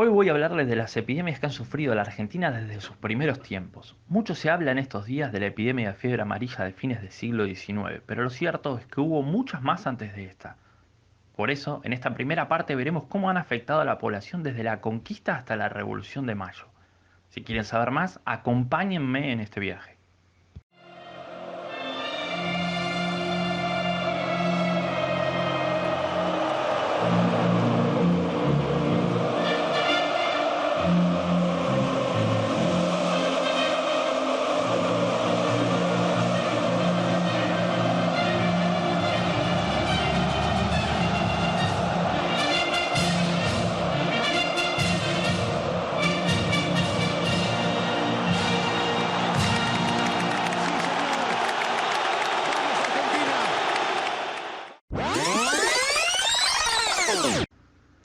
Hoy voy a hablarles de las epidemias que han sufrido la Argentina desde sus primeros tiempos. Mucho se habla en estos días de la epidemia de fiebre amarilla de fines del siglo XIX, pero lo cierto es que hubo muchas más antes de esta. Por eso, en esta primera parte veremos cómo han afectado a la población desde la conquista hasta la Revolución de Mayo. Si quieren saber más, acompáñenme en este viaje.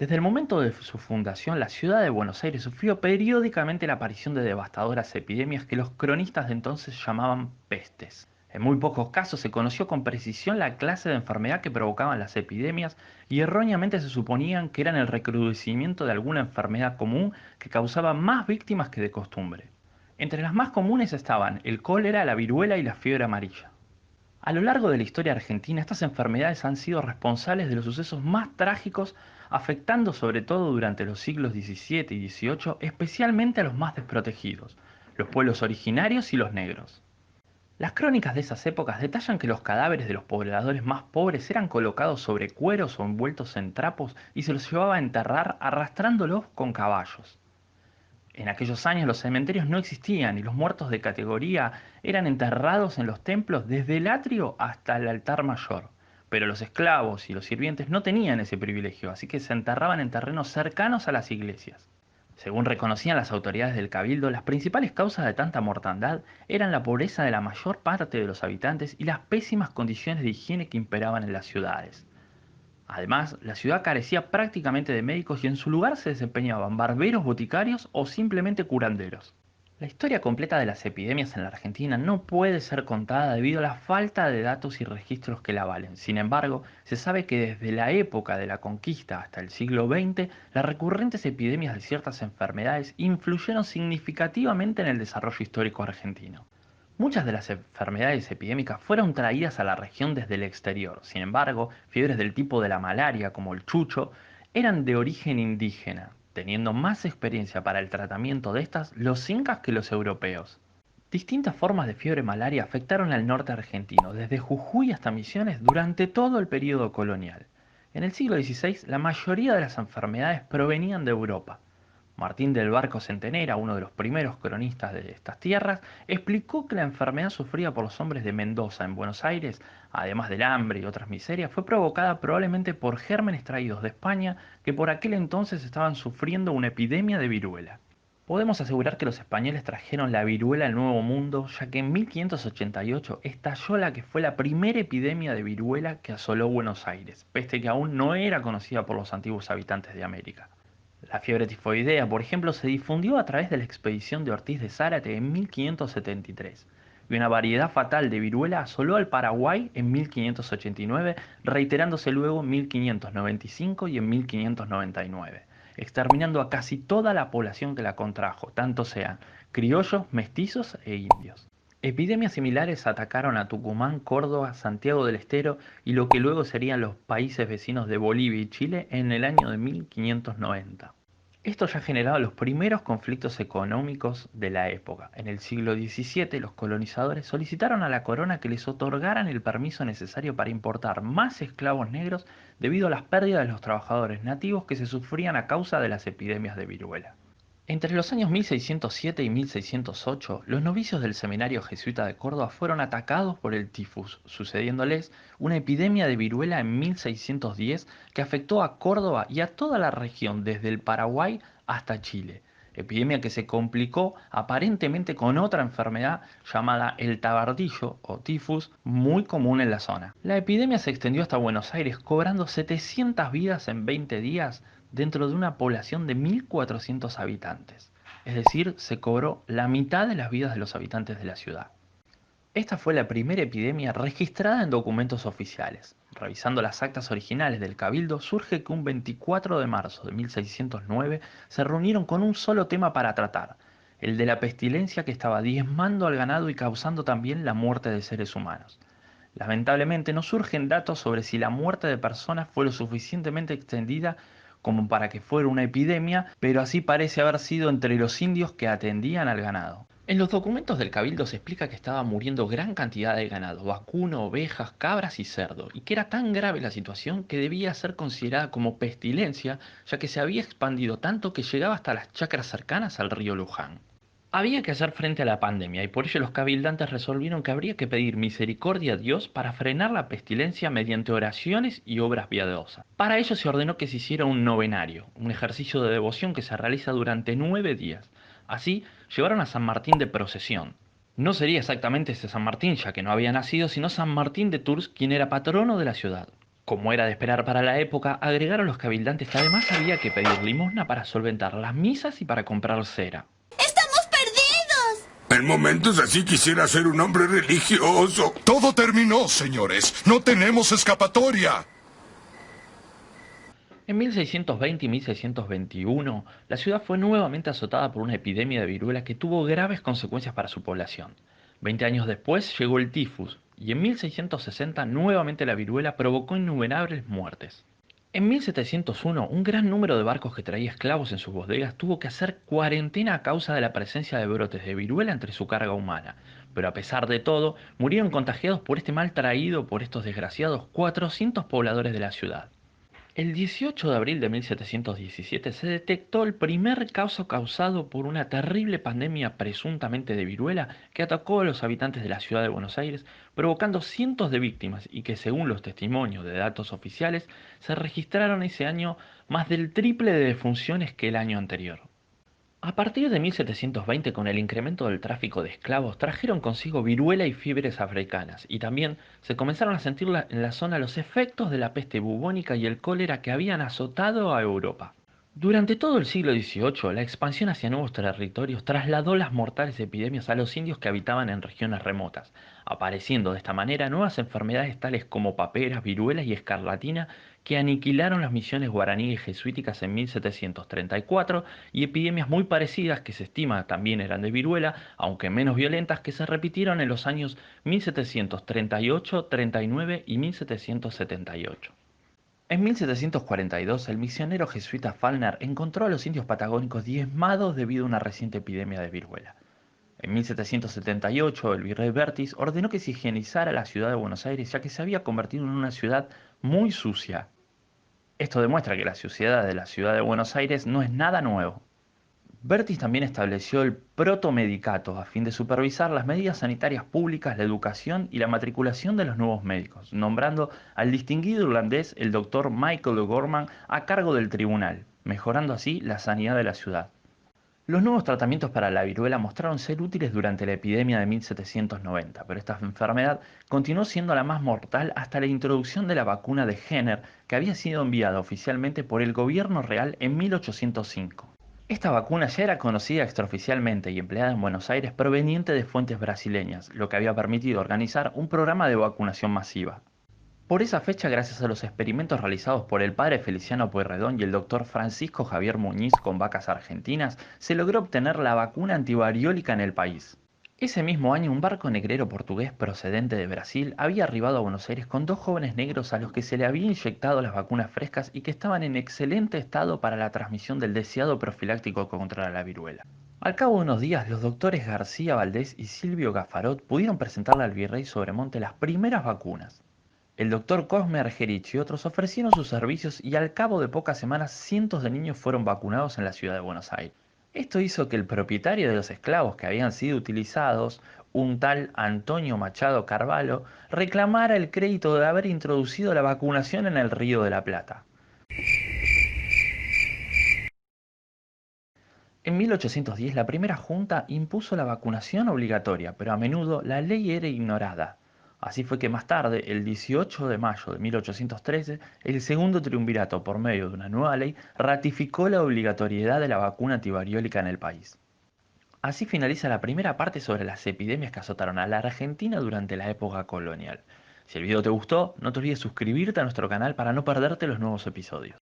Desde el momento de su fundación, la ciudad de Buenos Aires sufrió periódicamente la aparición de devastadoras epidemias que los cronistas de entonces llamaban pestes. En muy pocos casos se conoció con precisión la clase de enfermedad que provocaban las epidemias y erróneamente se suponían que eran el recrudecimiento de alguna enfermedad común que causaba más víctimas que de costumbre. Entre las más comunes estaban el cólera, la viruela y la fiebre amarilla. A lo largo de la historia argentina, estas enfermedades han sido responsables de los sucesos más trágicos, afectando sobre todo durante los siglos XVII y XVIII, especialmente a los más desprotegidos, los pueblos originarios y los negros. Las crónicas de esas épocas detallan que los cadáveres de los pobladores más pobres eran colocados sobre cueros o envueltos en trapos y se los llevaba a enterrar arrastrándolos con caballos. En aquellos años los cementerios no existían y los muertos de categoría eran enterrados en los templos desde el atrio hasta el altar mayor. Pero los esclavos y los sirvientes no tenían ese privilegio, así que se enterraban en terrenos cercanos a las iglesias. Según reconocían las autoridades del cabildo, las principales causas de tanta mortandad eran la pobreza de la mayor parte de los habitantes y las pésimas condiciones de higiene que imperaban en las ciudades. Además, la ciudad carecía prácticamente de médicos y en su lugar se desempeñaban barberos, boticarios o simplemente curanderos. La historia completa de las epidemias en la Argentina no puede ser contada debido a la falta de datos y registros que la avalen. Sin embargo, se sabe que desde la época de la conquista hasta el siglo XX, las recurrentes epidemias de ciertas enfermedades influyeron significativamente en el desarrollo histórico argentino. Muchas de las enfermedades epidémicas fueron traídas a la región desde el exterior. Sin embargo, fiebres del tipo de la malaria, como el chucho, eran de origen indígena, teniendo más experiencia para el tratamiento de estas los incas que los europeos. Distintas formas de fiebre malaria afectaron al norte argentino, desde Jujuy hasta Misiones, durante todo el período colonial. En el siglo XVI, la mayoría de las enfermedades provenían de Europa. Martín del Barco Centenera, uno de los primeros cronistas de estas tierras, explicó que la enfermedad sufrida por los hombres de Mendoza en Buenos Aires, además del hambre y otras miserias, fue provocada probablemente por gérmenes traídos de España que por aquel entonces estaban sufriendo una epidemia de viruela. Podemos asegurar que los españoles trajeron la viruela al Nuevo Mundo, ya que en 1588 estalló la que fue la primera epidemia de viruela que asoló Buenos Aires, peste que aún no era conocida por los antiguos habitantes de América. La fiebre tifoidea, por ejemplo, se difundió a través de la expedición de Ortiz de Zárate en 1573, y una variedad fatal de viruela asoló al Paraguay en 1589, reiterándose luego en 1595 y en 1599, exterminando a casi toda la población que la contrajo, tanto sean criollos, mestizos e indios. Epidemias similares atacaron a Tucumán, Córdoba, Santiago del Estero y lo que luego serían los países vecinos de Bolivia y Chile en el año de 1590. Esto ya generaba los primeros conflictos económicos de la época. En el siglo XVII, los colonizadores solicitaron a la corona que les otorgaran el permiso necesario para importar más esclavos negros debido a las pérdidas de los trabajadores nativos que se sufrían a causa de las epidemias de viruela. Entre los años 1607 y 1608, los novicios del Seminario Jesuita de Córdoba fueron atacados por el tifus, sucediéndoles una epidemia de viruela en 1610 que afectó a Córdoba y a toda la región desde el Paraguay hasta Chile, epidemia que se complicó aparentemente con otra enfermedad llamada el tabardillo o tifus, muy común en la zona. La epidemia se extendió hasta Buenos Aires, cobrando 700 vidas en 20 días dentro de una población de 1.400 habitantes. Es decir, se cobró la mitad de las vidas de los habitantes de la ciudad. Esta fue la primera epidemia registrada en documentos oficiales. Revisando las actas originales del Cabildo, surge que un 24 de marzo de 1609 se reunieron con un solo tema para tratar, el de la pestilencia que estaba diezmando al ganado y causando también la muerte de seres humanos. Lamentablemente no surgen datos sobre si la muerte de personas fue lo suficientemente extendida como para que fuera una epidemia, pero así parece haber sido entre los indios que atendían al ganado. En los documentos del Cabildo se explica que estaba muriendo gran cantidad de ganado, vacuno, ovejas, cabras y cerdo, y que era tan grave la situación que debía ser considerada como pestilencia, ya que se había expandido tanto que llegaba hasta las chacras cercanas al río Luján. Había que hacer frente a la pandemia y por ello los cabildantes resolvieron que habría que pedir misericordia a Dios para frenar la pestilencia mediante oraciones y obras piadosas. Para ello se ordenó que se hiciera un novenario, un ejercicio de devoción que se realiza durante 9 días. Así, llevaron a San Martín de procesión. No sería exactamente ese San Martín, ya que no había nacido, sino San Martín de Tours, quien era patrono de la ciudad. Como era de esperar para la época, agregaron los cabildantes que además había que pedir limosna para solventar las misas y para comprar cera. ¡Estamos perdidos! En momentos así quisiera ser un hombre religioso. Todo terminó, señores. No tenemos escapatoria. En 1620 y 1621, la ciudad fue nuevamente azotada por una epidemia de viruela que tuvo graves consecuencias para su población. 20 años después llegó el tifus, y en 1660 nuevamente la viruela provocó innumerables muertes. En 1701, un gran número de barcos que traía esclavos en sus bodegas tuvo que hacer cuarentena a causa de la presencia de brotes de viruela entre su carga humana, pero a pesar de todo, murieron contagiados por este mal traído por estos desgraciados 400 pobladores de la ciudad. El 18 de abril de 1717 se detectó el primer caso causado por una terrible pandemia presuntamente de viruela que atacó a los habitantes de la ciudad de Buenos Aires, provocando cientos de víctimas y que, según los testimonios de datos oficiales, se registraron ese año más del triple de defunciones que el año anterior. A partir de 1720, con el incremento del tráfico de esclavos, trajeron consigo viruela y fiebres africanas, y también se comenzaron a sentir en la zona los efectos de la peste bubónica y el cólera que habían azotado a Europa. Durante todo el siglo XVIII, la expansión hacia nuevos territorios trasladó las mortales epidemias a los indios que habitaban en regiones remotas, apareciendo de esta manera nuevas enfermedades tales como paperas, viruelas y escarlatina que aniquilaron las misiones guaraníes jesuíticas en 1734 y epidemias muy parecidas que se estima también eran de viruela, aunque menos violentas, que se repitieron en los años 1738, 39 y 1778. En 1742, el misionero jesuita Fallner encontró a los indios patagónicos diezmados debido a una reciente epidemia de viruela. En 1778, el virrey Bertis ordenó que se higienizara la ciudad de Buenos Aires, ya que se había convertido en una ciudad muy sucia. Esto demuestra que la suciedad de la ciudad de Buenos Aires no es nada nuevo. Bertis también estableció el protomedicato a fin de supervisar las medidas sanitarias públicas, la educación y la matriculación de los nuevos médicos, nombrando al distinguido irlandés el doctor Michael O'Gorman a cargo del tribunal, mejorando así la sanidad de la ciudad. Los nuevos tratamientos para la viruela mostraron ser útiles durante la epidemia de 1790, pero esta enfermedad continuó siendo la más mortal hasta la introducción de la vacuna de Jenner, que había sido enviada oficialmente por el gobierno real en 1805. Esta vacuna ya era conocida extraoficialmente y empleada en Buenos Aires proveniente de fuentes brasileñas, lo que había permitido organizar un programa de vacunación masiva. Por esa fecha, gracias a los experimentos realizados por el padre Feliciano Pueyrredón y el doctor Francisco Javier Muñiz con vacas argentinas, se logró obtener la vacuna antivariólica en el país. Ese mismo año, un barco negrero portugués procedente de Brasil había arribado a Buenos Aires con dos jóvenes negros a los que se le había inyectado las vacunas frescas y que estaban en excelente estado para la transmisión del deseado profiláctico contra la viruela. Al cabo de unos días, los doctores García Valdés y Silvio Gaffarot pudieron presentarle al virrey Sobremonte las primeras vacunas. El doctor Cosme Argerich y otros ofrecieron sus servicios y al cabo de pocas semanas cientos de niños fueron vacunados en la ciudad de Buenos Aires. Esto hizo que el propietario de los esclavos que habían sido utilizados, un tal Antonio Machado Carvalho, reclamara el crédito de haber introducido la vacunación en el Río de la Plata. En 1810 la primera junta impuso la vacunación obligatoria, pero a menudo la ley era ignorada. Así fue que más tarde, el 18 de mayo de 1813, el segundo triunvirato, por medio de una nueva ley, ratificó la obligatoriedad de la vacuna antivariólica en el país. Así finaliza la primera parte sobre las epidemias que azotaron a la Argentina durante la época colonial. Si el video te gustó, no te olvides suscribirte a nuestro canal para no perderte los nuevos episodios.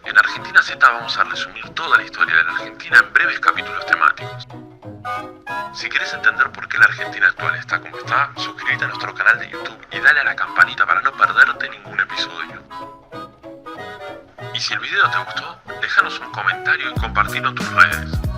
En Argentina Z vamos a resumir toda la historia de la Argentina en breves capítulos temáticos. Si querés entender por qué la Argentina actual está como está, suscríbete a nuestro canal de YouTube y dale a la campanita para no perderte ningún episodio. Y si el video te gustó, déjanos un comentario y compartilo en tus redes.